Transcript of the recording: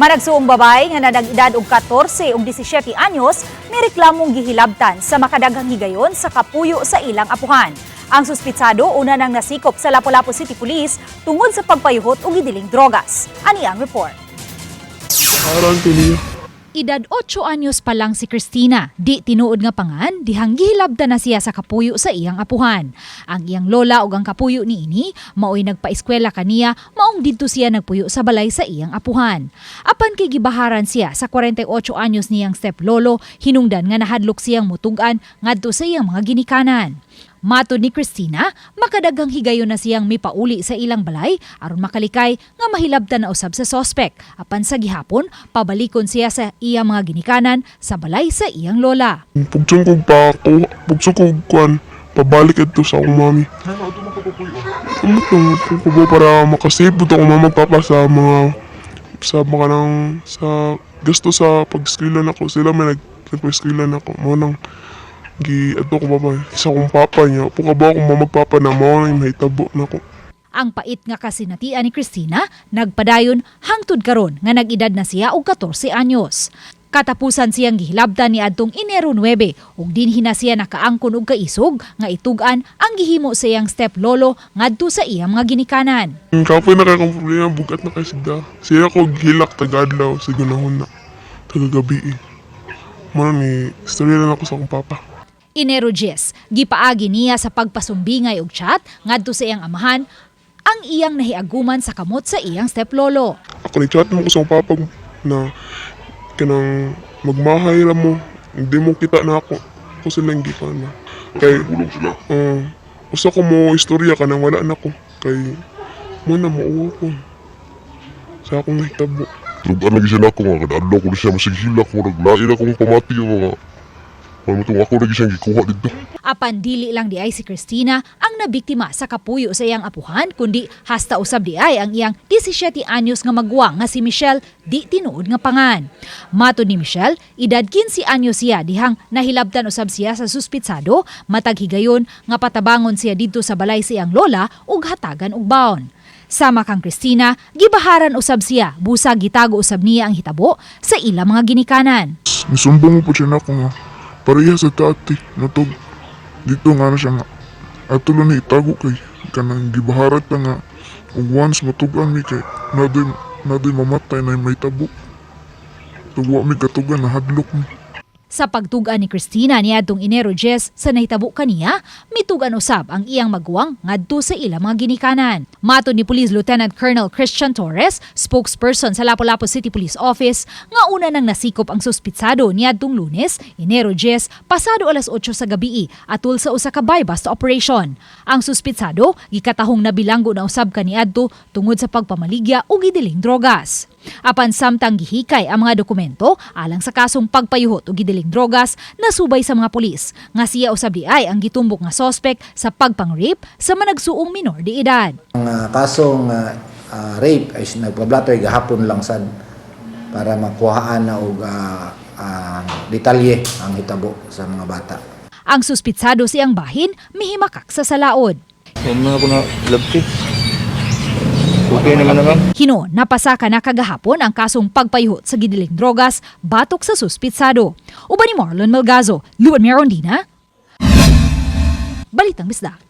Managsuong babaye nga nanag-edad og 14 ug 17 anyos mireklamong gihilabtan sa makadaghang higayon sa kapuyo sa ilang apohan. Ang suspetsado una nang nasikop sa Lapu-Lapu City Police tungod sa pagpayuhot og gidiling drugas. Ani ang report. Edad 8 anyos pa lang si Christina, di tinuod nga pangan, dihang gihilabtan na siya sa kapuyo sa iyang apuhan. Ang iyang lola ug ang kapuyo niini, maoy nagpaeskwela kaniya, maong didto siya nagpuyo sa balay sa iyang apuhan. Apan kay gibaharan siya sa 48 anyos niyang step-lolo, hinungdan nga nahadlok siyang mutug-an ngadto sa iyang mga ginikanan. Matod ni Christina, makadaghang higayon na siyang mipauli sa ilang balay aron makalikay nga mahilabtan na usab sa sospek. Apan sa gihapon, pabalikon siya sa iyang mga ginikanan sa balay sa iyang lola. Pagsungkog pa ako, pagsungkog kuan, pabalik ito sa akong mami. Para makasipot ako magpapa sa gasto sa pag-skillan ako. Sila may nagpa-skillan ako. Manang ato ko babay, isa kong papa niya. Po ka ba akong mamagpapa na mo na mahitabo na ko. Ang pait nga kasinatian ni Christina, nagpadayon hangtod karon nga nag-edad na siya og 14 anyos. Katapusan siyang gihilabtan ni adtong Enero 9 ug dinhi na siya nakaangkon og kaisog nga itugan ang gihimo sa iyang step-lolo ngadto sa iyang mga ginikanan. Kapoy na kay problema, bugat na kay sigda. Siya ko gilak tagadlaw sa gunahon na tagagabi. Mano ni istorya na ako sa akong papa. Enero 10, gipaagi niya sa pagpasumbingay og chat ngadto sa iyang amahan ang iyang nahiaguman sa kamot sa iyang step-lolo. Ako ni chat mo ko sa akong papa na kanang magmahay ra mo, hindi mo kita na ako. Ako silang gipan na. Kay usa ko mo istorya kanang wala na ko. Kay mo na mauwa ko. Sa akong nahitabo. Lugan lagi siya na ako nga, kadadlaw ko na siya masighila ko, naglain akong pamati o mga pamitong ako lagi siyang gikuha dito. Apan dili lang di ay si Christina ang nabiktima sa kapuyo sa iyang apuhan, kundi hasta usab di ay ang iyang 17 anyos nga magwang nga si Michelle di tinuod nga pangan. Matod ni Michelle, edad 15 anyos siya dihang nahilabtan usab siya sa suspetsado, matag higayon nga patabangon siya didto sa balay sa iyang lola ug hatagan og baon. Sama kang Christina, gibaharan usab siya, busag gitago usab niya ang hitabo sa ilang mga ginikanan. Nisumbong mo po siya na ako nga. Pareha sa tati, natog. Dito nga na siya nga. Ato lang na itago kay kanang gibaharat na nga. Ug once matugan mi kay nadoy mamatay na may tabo. Tugwa mi katugan na hadlok mi. Sa pagtugan ni Christina niadtong Enero 10 sa nahitabo kaniya, mitugan usab ang iyang magwang ngadto sa ilang mga ginikanan. Matod ni Police Lieutenant Colonel Christian Torres, spokesperson sa Lapu-Lapu City Police Office, nga una nang nasikop ang suspetsado niadtong Lunes, Enero 10, pasado alas 8 sa gabi atol sa usa ka buy-bust operation. Ang suspetsado gikatahong nabilanggo na usab kaniadto tungod sa pagpamaligya o gidiling drogas. Apan samtang gihikay ang mga dokumento alang sa kasong pagpayuhot o gidiling drogas, nasubay sa mga pulis nga siya usab di ay ang gitumbok nga sospek sa pagpang-rape sa managsuong minor de edad. Ang kasong rape ay nagpablatoy gahapon lang sad para makuhaan na og detalye ang hitabo sa mga bata. Ang suspetsado siyang bahin mihimakak sa salaod. Mga ko na labti. Okay naman naman. Hino, napasaka na kagahapon ang kasong pagpayuhot sa gidiling drogas batok sa suspetsado. Uban ni Marlon Melgazo, Luan Mirondina, Balitang Bisdak.